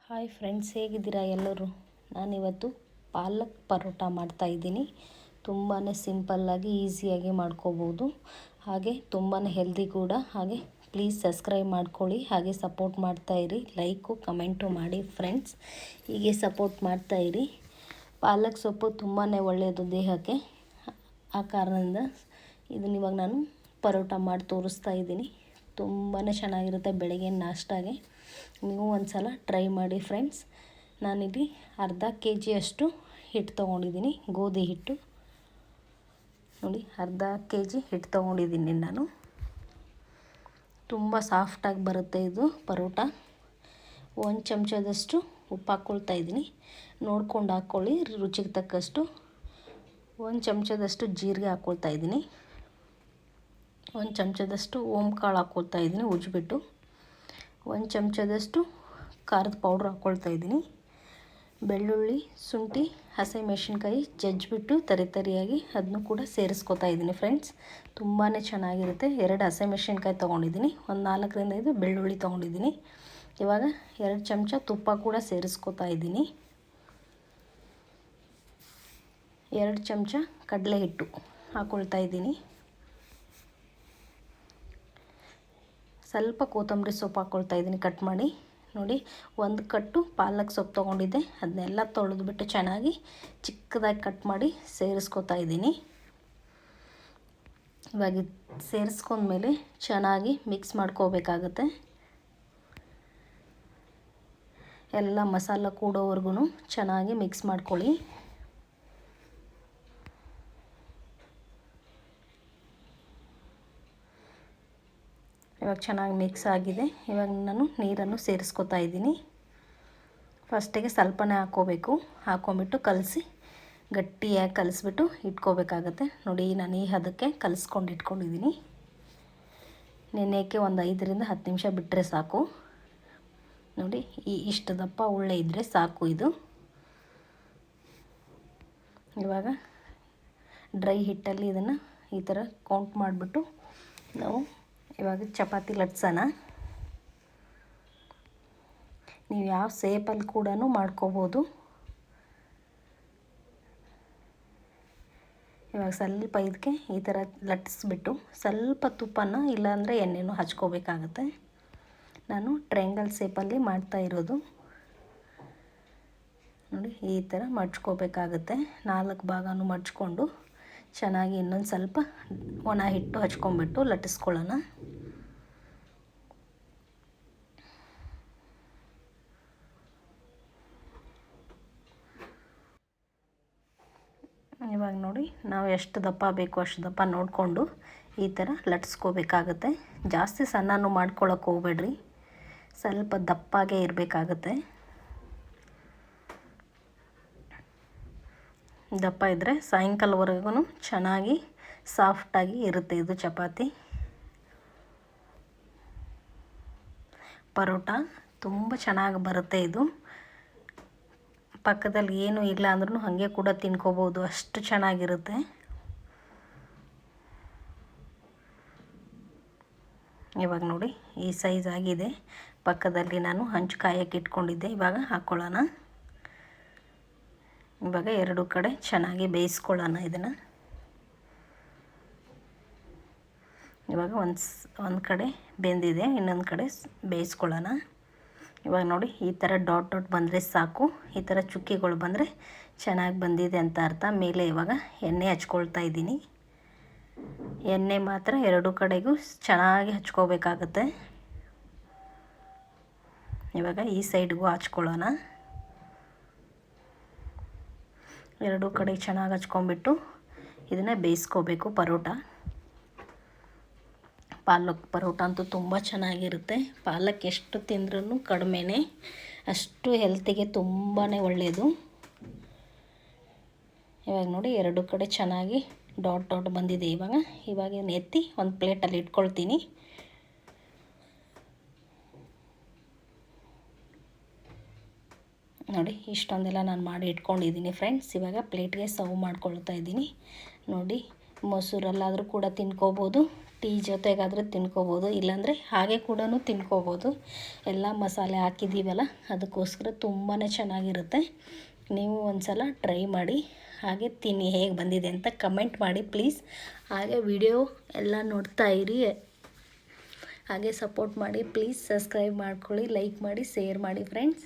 Hi friends, ಹೇಗಿದ್ದೀರಾ ಎಲ್ಲರೂ? ನಾನಿವತ್ತು ಪಾಲಕ್ ಪರೋಟ ಮಾಡ್ತಾಯಿದ್ದೀನಿ. ತುಂಬಾ ಸಿಂಪಲ್ಲಾಗಿ ಈಸಿಯಾಗಿ ಮಾಡ್ಕೋಬೋದು, ಹಾಗೆ ತುಂಬಾ ಹೆಲ್ದಿ ಕೂಡ. ಹಾಗೆ ಪ್ಲೀಸ್ ಸಬ್ಸ್ಕ್ರೈಬ್ ಮಾಡ್ಕೊಳ್ಳಿ, ಹಾಗೆ ಸಪೋರ್ಟ್ ಮಾಡ್ತಾಯಿರಿ. ಲೈಕು ಕಮೆಂಟು ಮಾಡಿ ಫ್ರೆಂಡ್ಸ್, ಹೀಗೆ ಸಪೋರ್ಟ್ ಮಾಡ್ತಾಯಿರಿ. ಪಾಲಕ್ ಸೊಪ್ಪು ತುಂಬಾ ಒಳ್ಳೆಯದು ದೇಹಕ್ಕೆ. ಆ ಕಾರಣದಿಂದ ಇದನ್ನ ಇವಾಗ ನಾನು ಪರೋಟ ಮಾಡಿ ತೋರಿಸ್ತಾ ಇದ್ದೀನಿ. ತುಂಬಾ ಚೆನ್ನಾಗಿರುತ್ತೆ ಬೆಳಗ್ಗೆ ನಾಷ್ಟಾಗೆ. ನೀವು ಒಂದು ಸಲ ಟ್ರೈ ಮಾಡಿ ಫ್ರೆಂಡ್ಸ್. ನಾನಿಲ್ಲಿ ಅರ್ಧ ಕೆ ಜಿಯಷ್ಟು ಹಿಟ್ಟು ತೊಗೊಂಡಿದ್ದೀನಿ, ಗೋಧಿ ಹಿಟ್ಟು. ನೋಡಿ, ಅರ್ಧ ಕೆ ಜಿ ಹಿಟ್ಟು ತೊಗೊಂಡಿದ್ದೀನಿ ನಾನು. ತುಂಬ ಸಾಫ್ಟಾಗಿ ಬರುತ್ತೆ ಇದು ಪರೋಟ. 1 ಚಮಚದಷ್ಟು ಉಪ್ಪು ಹಾಕ್ಕೊಳ್ತಾ ಇದ್ದೀನಿ, ನೋಡ್ಕೊಂಡು ಹಾಕ್ಕೊಳ್ಳಿ ರುಚಿಗೆ ತಕ್ಕಷ್ಟು. 1 ಚಮಚದಷ್ಟು ಜೀರಿಗೆ ಹಾಕ್ಕೊಳ್ತಾ ಇದ್ದೀನಿ. 1 ಚಮಚದಷ್ಟು ಓಮ್ ಕಾಳು ಹಾಕ್ಕೊಳ್ತಾ ಇದ್ದೀನಿ ಉಜ್ಜಿಬಿಟ್ಟು. 1 ಚಮಚದಷ್ಟು ಖಾರದ ಪೌಡ್ರ್ ಹಾಕ್ಕೊಳ್ತಾ ಇದ್ದೀನಿ. ಬೆಳ್ಳುಳ್ಳಿ, ಶುಂಠಿ, ಹಸಿಮೆಣಸಿನ್ಕಾಯಿ ಜಜ್ಜಿಬಿಟ್ಟು ತರಿಯಾಗಿ ಅದನ್ನು ಕೂಡ ಸೇರಿಸ್ಕೊತಾ ಇದ್ದೀನಿ ಫ್ರೆಂಡ್ಸ್. ತುಂಬಾ ಚೆನ್ನಾಗಿರುತ್ತೆ. 2 ಹಸಿಮೆಣಸಿನ್ಕಾಯಿ ತೊಗೊಂಡಿದ್ದೀನಿ, ಒಂದು 4ರಿಂದ 5 ಬೆಳ್ಳುಳ್ಳಿ ತೊಗೊಂಡಿದ್ದೀನಿ. ಇವಾಗ 2 ಚಮಚ ತುಪ್ಪ ಕೂಡ ಸೇರಿಸ್ಕೊತಾ ಇದ್ದೀನಿ. 2 ಚಮಚ ಕಡಲೆ ಹಿಟ್ಟು ಹಾಕ್ಕೊಳ್ತಾ ಇದ್ದೀನಿ. ಸ್ವಲ್ಪ ಕೊತ್ತಂಬರಿ ಸೊಪ್ಪು ಹಾಕ್ಕೊಳ್ತಾ ಇದ್ದೀನಿ ಕಟ್ ಮಾಡಿ. ನೋಡಿ, 1 ಕಟ್ಟು ಪಾಲಕ್ ಸೊಪ್ಪು ತೊಗೊಂಡಿದ್ದೆ, ಅದನ್ನೆಲ್ಲ ತೊಳೆದ್ಬಿಟ್ಟು ಚೆನ್ನಾಗಿ ಚಿಕ್ಕದಾಗಿ ಕಟ್ ಮಾಡಿ ಸೇರಿಸ್ಕೊತಾ ಇದ್ದೀನಿ. ಇವಾಗ ಸೇರಿಸ್ಕೊಂಡ್ಮೇಲೆ ಚೆನ್ನಾಗಿ ಮಿಕ್ಸ್ ಮಾಡ್ಕೋಬೇಕಾಗತ್ತೆ. ಎಲ್ಲ ಮಸಾಲ ಕೂಡೋವರೆಗೂ ಚೆನ್ನಾಗಿ ಮಿಕ್ಸ್ ಮಾಡ್ಕೊಳ್ಳಿ. ಇವಾಗ ಚೆನ್ನಾಗಿ ಮಿಕ್ಸ್ ಆಗಿದೆ. ಇವಾಗ ನಾನು ನೀರನ್ನು ಸೇರಿಸ್ಕೊತಾ ಇದ್ದೀನಿ. ಫಸ್ಟಿಗೆ ಸ್ವಲ್ಪನೇ ಹಾಕ್ಕೋಬೇಕು, ಹಾಕ್ಕೊಂಬಿಟ್ಟು ಕಲಸಿ ಗಟ್ಟಿಯಾಗಿ ಕಲಿಸ್ಬಿಟ್ಟು ಇಟ್ಕೋಬೇಕಾಗತ್ತೆ. ನೋಡಿ, ನಾನು ಈ ಹದಕ್ಕೆ ಕಲಿಸ್ಕೊಂಡು ಇಟ್ಕೊಂಡಿದ್ದೀನಿ. ನೆನೆಯೋಕ್ಕೆ ಒಂದು 5ರಿಂದ 10 ನಿಮಿಷ ಬಿಟ್ಟರೆ ಸಾಕು. ನೋಡಿ, ಇಷ್ಟು ದಪ್ಪ ಉಳ್ಳೆ ಇದ್ದರೆ ಸಾಕು ಇದು. ಇವಾಗ ಡ್ರೈ ಹಿಟ್ಟಲ್ಲಿ ಇದನ್ನು ಈ ಥರ ಕೌಂಟ್ ಮಾಡಿಬಿಟ್ಟು ನಾವು ಇವಾಗ ಚಪಾತಿ ಲಟ್ಸೋಣ. ನೀವು ಯಾವ ಶೇಪಲ್ಲಿ ಕೂಡ ಮಾಡ್ಕೋಬೋದು. ಇವಾಗ ಸ್ವಲ್ಪ ಇದಕ್ಕೆ ಈ ಥರ ಲಟ್ಟಿಸ್ಬಿಟ್ಟು ಸ್ವಲ್ಪ ತುಪ್ಪನ ಇಲ್ಲಾಂದರೆ ಎಣ್ಣೆನೂ ಹಚ್ಕೋಬೇಕಾಗತ್ತೆ. ನಾನು ಟ್ರಯಾಂಗಲ್ ಶೇಪಲ್ಲಿ ಮಾಡ್ತಾ ಇರೋದು. ನೋಡಿ, ಈ ಥರ ಮಡ್ಚ್ಕೋಬೇಕಾಗತ್ತೆ. 4 ಭಾಗನೂ ಮಡ್ಚ್ಕೊಂಡು ಚೆನ್ನಾಗಿ ಇನ್ನೊಂದು ಸ್ವಲ್ಪ ಒಣ ಹಿಟ್ಟು ಹಚ್ಕೊಂಡ್ಬಿಟ್ಟು ಲಟ್ಟಿಸ್ಕೊಳ್ಳೋಣ. ಇವಾಗ ನೋಡಿ, ನಾವು ಎಷ್ಟು ದಪ್ಪ ಬೇಕು ಅಷ್ಟು ದಪ್ಪ ನೋಡಿಕೊಂಡು ಈ ಥರ ಲಟ್ಟಿಸ್ಕೋಬೇಕಾಗತ್ತೆ. ಜಾಸ್ತಿ ಸಣ್ಣನೂ ಮಾಡ್ಕೊಳ್ಳೋಕೆ ಹೋಗ್ಬೇಡ್ರಿ, ಸ್ವಲ್ಪ ದಪ್ಪಾಗೇ ಇರಬೇಕಾಗತ್ತೆ. ದಪ್ಪ ಇದ್ದರೆ ಸಾಯಂಕಾಲವರೆಗೂ ಚೆನ್ನಾಗಿ ಸಾಫ್ಟಾಗಿ ಇರುತ್ತೆ ಇದು ಚಪಾತಿ. ಪರೋಟ ತುಂಬ ಚೆನ್ನಾಗಿ ಬರುತ್ತೆ ಇದು. ಪಕ್ಕದಲ್ಲಿ ಏನೂ ಇಲ್ಲ ಅಂದ್ರೂ ಹಾಗೆ ಕೂಡ ತಿನ್ಕೋಬೋದು, ಅಷ್ಟು ಚೆನ್ನಾಗಿರುತ್ತೆ. ಇವಾಗ ನೋಡಿ, ಈ ಸೈಜ್ ಆಗಿದೆ. ಪಕ್ಕದಲ್ಲಿ ನಾನು ಹಂಚು ಕಾಯಕ್ಕೆ ಇಟ್ಕೊಂಡಿದ್ದೆ. ಇವಾಗ ಹಾಕ್ಕೊಳ್ಳೋಣ. ಇವಾಗ 2 ಕಡೆ ಚೆನ್ನಾಗಿ ಬೇಯಿಸ್ಕೊಳ್ಳೋಣ ಇದನ್ನು. ಇವಾಗ ಒಂದು ಕಡೆ ಬೆಂದಿದೆ, ಇನ್ನೊಂದು ಕಡೆ ಬೇಯಿಸ್ಕೊಳ್ಳೋಣ. ಇವಾಗ ನೋಡಿ, ಈ ಥರ ಡಾಟ್ ಡಾಟ್ ಬಂದರೆ ಸಾಕು. ಈ ಥರ ಚುಕ್ಕಿಗಳು ಬಂದರೆ ಚೆನ್ನಾಗಿ ಬಂದಿದೆ ಅಂತ ಅರ್ಥ. ಮೇಲೆ ಇವಾಗ ಎಣ್ಣೆ ಹಚ್ಕೊಳ್ತಾ ಇದ್ದೀನಿ. ಎಣ್ಣೆ ಮಾತ್ರ 2 ಕಡೆಗೂ ಚೆನ್ನಾಗಿ ಹಚ್ಕೋಬೇಕಾಗತ್ತೆ. ಇವಾಗ ಈ ಸೈಡ್ಗೂ ಹಚ್ಕೊಳ್ಳೋಣ. 2 ಕಡೆ ಚೆನ್ನಾಗಿ ಹಚ್ಕೊಂಡ್ಬಿಟ್ಟು ಇದನ್ನು ಬೇಯಿಸ್ಕೋಬೇಕು. ಪಾಲಕ್ ಪರೋಟ ಅಂತೂ ತುಂಬ ಚೆನ್ನಾಗಿರುತ್ತೆ. ಪಾಲಕ್ ಎಷ್ಟು ತಿಂದ್ರೂ ಕಡಿಮೆನೇ, ಅಷ್ಟು ಹೆಲ್ತಿಗೆ ತುಂಬಾ ಒಳ್ಳೆಯದು. ಇವಾಗ ನೋಡಿ, 2 ಕಡೆ ಚೆನ್ನಾಗಿ ಡಾಟ್ ಡಾಟ್ ಬಂದಿದೆ. ಇವಾಗ ಎತ್ತಿ ಒಂದು ಪ್ಲೇಟಲ್ಲಿ ಇಟ್ಕೊಳ್ತೀನಿ. ನೋಡಿ, ಇಷ್ಟೊಂದೆಲ್ಲ ನಾನು ಮಾಡಿ ಇಟ್ಕೊಂಡಿದ್ದೀನಿ ಫ್ರೆಂಡ್ಸ್. ಇವಾಗ ಪ್ಲೇಟ್ಗೆ ಸರ್ವ್ ಮಾಡ್ಕೊಳ್ತಾ ಇದ್ದೀನಿ. ನೋಡಿ, ಮೊಸರಲ್ಲಾದರೂ ಕೂಡ ತಿನ್ಕೋಬೋದು, ಟೀ ಜೊತೆಗಾದರೆ ತಿನ್ಕೋಬೋದು, ಇಲ್ಲಾಂದರೆ ಹಾಗೆ ಕೂಡ ತಿನ್ಕೋಬೋದು. ಎಲ್ಲ ಮಸಾಲೆ ಹಾಕಿದ್ದೀವಲ್ಲ, ಅದಕ್ಕೋಸ್ಕರ ತುಂಬಾ ಚೆನ್ನಾಗಿರುತ್ತೆ. ನೀವು ಒಂದು ಸಲ ಟ್ರೈ ಮಾಡಿ, ಹಾಗೆ ತಿನ್ನಿ, ಹೇಗೆ ಬಂದಿದೆ ಅಂತ ಕಮೆಂಟ್ ಮಾಡಿ ಪ್ಲೀಸ್. ಹಾಗೆ ವಿಡಿಯೋ ಎಲ್ಲ ನೋಡ್ತಾ ಇರಿ, ಹಾಗೆ ಸಪೋರ್ಟ್ ಮಾಡಿ ಪ್ಲೀಸ್. ಸಬ್ಸ್ಕ್ರೈಬ್ ಮಾಡ್ಕೊಳ್ಳಿ, ಲೈಕ್ ಮಾಡಿ, ಶೇರ್ ಮಾಡಿ ಫ್ರೆಂಡ್ಸ್.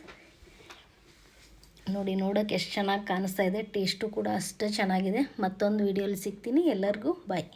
ನೋಡಿ, ನೋಡೋಕ್ಕೆ ಎಷ್ಟು ಚೆನ್ನಾಗಿ ಕಾಣಿಸ್ತಾ ಇದೆ, ಟೇಸ್ಟು ಕೂಡ ಅಷ್ಟೇ ಚೆನ್ನಾಗಿದೆ. ಮತ್ತೊಂದು ವಿಡಿಯೋಲಿ ಸಿಗ್ತೀನಿ. ಎಲ್ಲರಿಗೂ ಬಾಯ್.